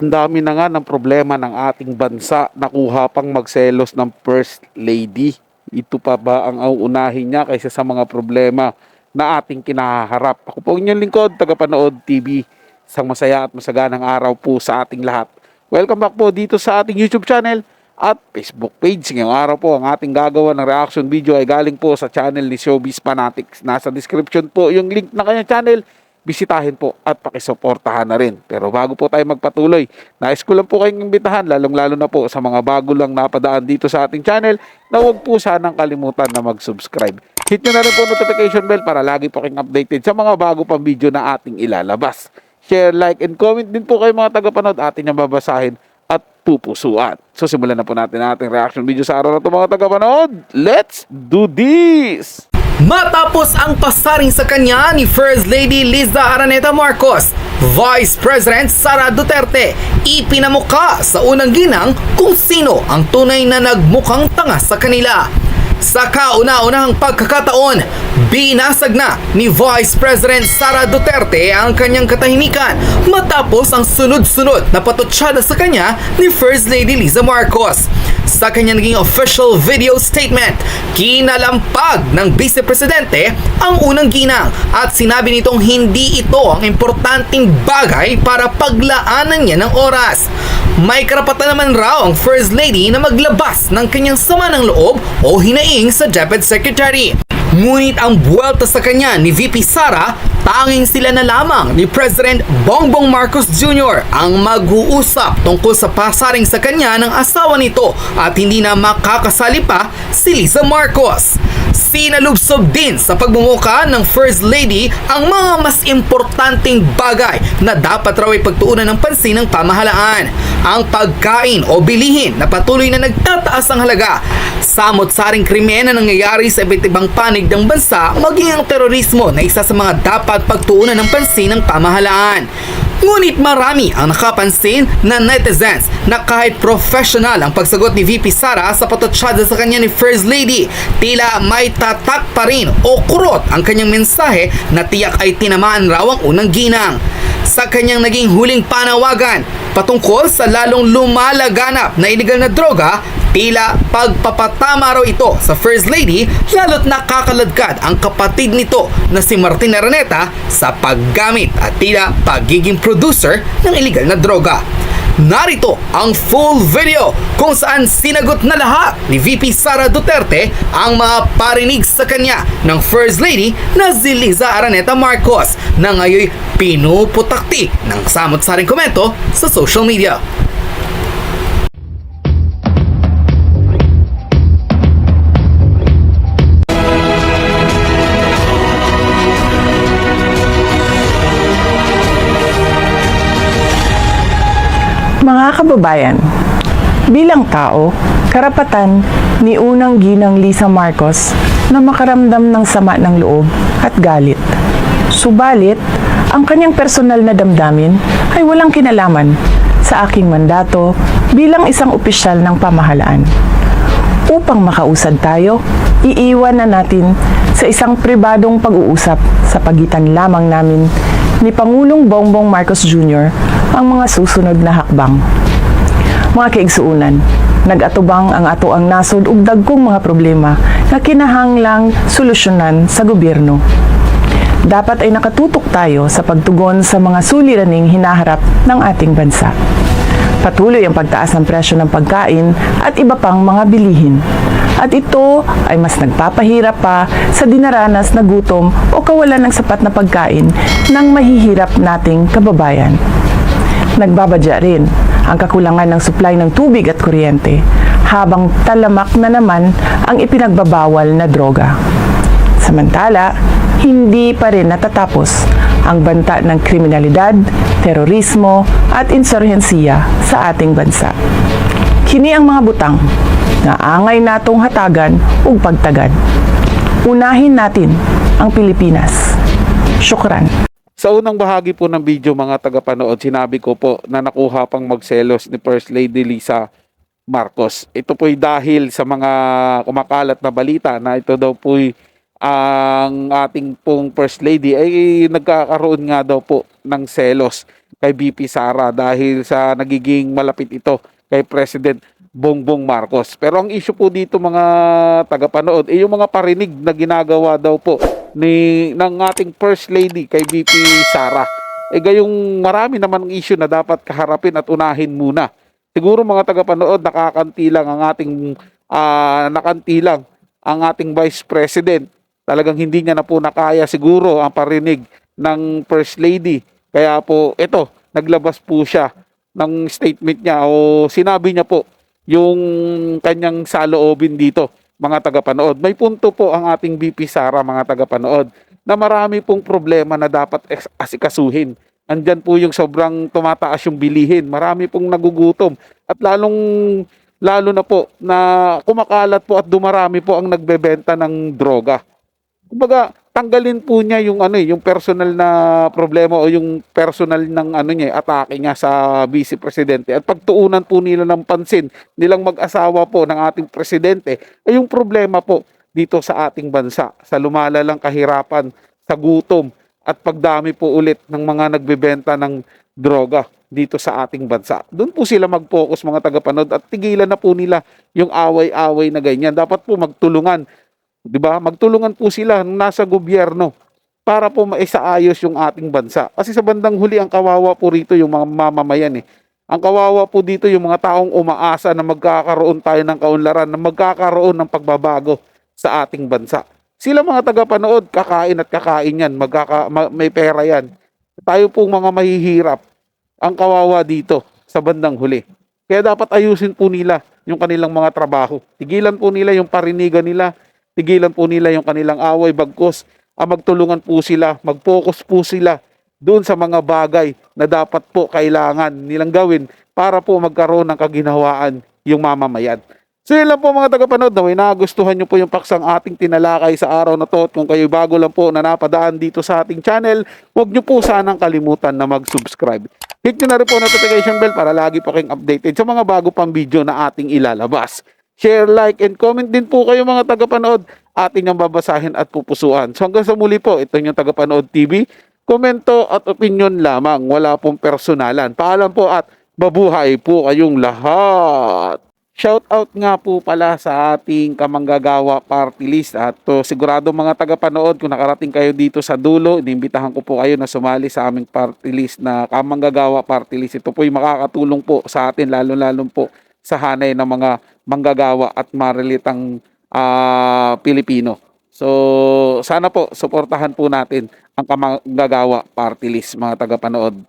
Ang dami na nga ng problema ng ating bansa. Nakuha pang magselos ng First Lady. Ito pa ba ang uunahin niya kaysa sa mga problema na ating kinaharap? Ako po inyong lingkod, tagapanood TV. Isang masaya at masaganang araw po sa ating lahat. Welcome back po dito sa ating YouTube channel at Facebook page. Ngayong araw po ang ating gagawa ng reaction video ay galing po sa channel ni Showbiz Fanatics. Nasa description po yung link na kanyang channel. Bisitahin po at pakisuportahan na rin. Pero bago po tayo magpatuloy, nais ko lang po kayong imbitahan, lalong-lalo na po sa mga bago lang napadaan dito sa ating channel, na huwag po sanang kalimutan na mag-subscribe. Hit nyo na rin po notification bell para lagi po kayong updated sa mga bago pang video na ating ilalabas. Share, like, and comment din po kayo mga tagapanood, atin yung babasahin at pupusuan. So simulan na po natin ang ating reaction video sa araw na ito mga tagapanood. Let's do this! Matapos ang pasaring sa kanya ni First Lady Liza Araneta Marcos, Vice President Sara Duterte ipinamuka sa unang ginang kung sino ang tunay na nagmukhang tanga sa kanila. Sa kauna-unahang pagkakataon, binasag na ni Vice President Sara Duterte ang kanyang katahimikan matapos ang sunod-sunod na patutsyada sa kanya ni First Lady Liza Marcos. Sa kanyang naging official video statement, kinalampag ng Vice Presidente ang unang ginang at sinabi nitong hindi ito ang importanteng bagay para paglaanan niya ng oras. May karapatan naman raw ang First Lady na maglabas ng kanyang sama ng loob o hinaing sa DepEd Secretary. Ngunit ang buwelta sa kanya ni VP Sara, tanging sila na lamang ni President Bongbong Marcos Jr. ang mag-uusap tungkol sa pasaring sa kanya ng asawa nito at hindi na makakasali pa si Liza Marcos. Sinalubsob din sa pagmumuka ng First Lady ang mga mas importanteng bagay na dapat raw ay pagtuunan ng pansin ng pamahalaan. Ang pagkain o bilihin na patuloy na nagtataas ang halaga, samot-saring krimen na nangyayari sa iba't ibang panig ng bansa, maging ang terorismo na isa sa mga dapat pagtuunan ng pansin ng pamahalaan. Ngunit marami ang nakapansin na netizens na kahit professional ang pagsagot ni VP Sara sa patutsyada sa kanya ni First Lady, tila may tatak pa rin o kurot ang kanyang mensahe na tiyak ay tinamaan raw ang unang ginang. Sa kanyang naging huling panawagan patungkol sa lalong lumalaganap na iligal na droga, tila pagpapatama raw ito sa First Lady lalo't nakakaladkad ang kapatid nito na si Martin Araneta sa paggamit at tila pagiging producer ng iligal na droga. Narito ang full video kung saan sinagot na lahat ni VP Sara Duterte ang mga parinig sa kanya ng First Lady na si Liza Araneta Marcos na ngayon pinuputakti ng samot-saring komento sa social media. Mga kababayan, bilang tao, karapatan ni unang ginang Liza Marcos na makaramdam ng sama ng loob at galit. Subalit, ang kanyang personal na damdamin ay walang kinalaman sa aking mandato bilang isang opisyal ng pamahalaan. Upang makausad tayo, iiwan na natin sa isang pribadong pag-uusap sa pagitan lamang namin ni Pangulong Bongbong Marcos Jr. ang mga susunod na hakbang. Mga kaigsuunan, nag-atubang ang ato ang nasod ug dagkong mga problema na kinahanglang solusyonan sa gobyerno. Dapat ay nakatutok tayo sa pagtugon sa mga suliraning hinaharap ng ating bansa. Patuloy ang pagtaas ng presyo ng pagkain at iba pang mga bilihin. At ito ay mas nagpapahirap pa sa dinaranas na gutom o kawalan ng sapat na pagkain ng mahihirap nating kababayan. Nagbabadya rin ang kakulangan ng supply ng tubig at kuryente, habang talamak na naman ang ipinagbabawal na droga. Samantala, hindi pa rin natatapos ang banta ng kriminalidad, terorismo at insurhensiya sa ating bansa. Kini ang mga butang na angay natong hatagan ug pagtagad. Unahin natin ang Pilipinas. Syukran. Sa unang bahagi po ng video mga tagapanood, sinabi ko po na nakuha pang magselos ni First Lady Liza Marcos. Ito po'y dahil sa mga kumakalat na balita na ito daw po'y ang ating pong First Lady ay nagkakaroon nga daw po ng selos kay VP Sara dahil sa nagiging malapit ito kay President Bongbong Marcos. Pero ang issue po dito mga tagapanood ay yung mga parinig na ginagawa daw po ng ating First Lady kay VP Sara. Gayong marami naman ang issue na dapat kaharapin at unahin muna. Siguro mga tagapanood, nakakantilang ang ating Vice President. Talagang hindi niya na po nakaya siguro ang parinig ng First Lady. Kaya po ito, naglabas po siya ng statement niya o sinabi niya po yung kanyang saloobin dito, mga tagapanood. May punto po ang ating VP Sara, mga tagapanood, na marami pong problema na dapat asikasuhin. Andyan po yung sobrang tumataas yung bilihin. Marami pong nagugutom. At lalo na po na kumakalat po at dumarami po ang nagbebenta ng droga. Kumbaga, tanggalin po niya yung personal na problema o yung personal ng atake niya sa Vice Presidente at pagtuunan po nila ng pansin nilang mag-asawa po ng ating presidente ay yung problema po dito sa ating bansa, sa lumalalang kahirapan, sa gutom at pagdami po ulit ng mga nagbebenta ng droga dito sa ating bansa. Doon po sila mag-focus mga tagapanood at tigilan na po nila yung away-away na ganyan. Dapat po magtulungan. 'Di ba? Magtulungan po sila nung nasa gobyerno para po maisaayos yung ating bansa. Kasi sa bandang huli ang kawawa po rito yung mga mamamayan eh. Ang kawawa po dito yung mga taong umaasa na magkakaroon tayo ng kaunlaran, na magkakaroon ng pagbabago sa ating bansa. Sila mga tagapanood, kakain at kakain yan, may pera yan. Tayo pong mga mahihirap, ang kawawa dito sa bandang huli. Kaya dapat ayusin po nila yung kanilang mga trabaho. Tigilan po nila yung parinigan nila, tigilan po nila yung kanilang away, bagkos magtulungan po sila, mag-focus po sila doon sa mga bagay na dapat po kailangan nilang gawin para po magkaroon ng kaginhawaan yung mamamayan. So yun lang po mga tagapanood, na may nagustuhan nyo po yung paksang ating tinalakay sa araw na to. At kung kayo bago lang po na napadaan dito sa ating channel, huwag nyo po sanang kalimutan na mag-subscribe. Hit nyo na rin po notification bell para lagi po kayong updated sa mga bago pang video na ating ilalabas. Share, like, and comment din po kayo mga tagapanood. Ating ang babasahin at pupusuan. So hanggang sa muli po, ito yung Tagapanood TV. Komento at opinion lamang. Wala pong personalan. Paalam po at mabuhay po kayong lahat. Shout out nga po pala sa ating Kamanggagawa Party List. At sigurado mga tagapanood, kung nakarating kayo dito sa dulo, inimbitahan ko po kayo na sumali sa aming party list na Kamanggagawa Party List. Ito po yung makakatulong po sa atin, lalo-lalo po sa hanay ng mga manggagawa at marilitang Pilipino. So sana po suportahan po natin ang Kamanggagawa Party List mga tagapanood.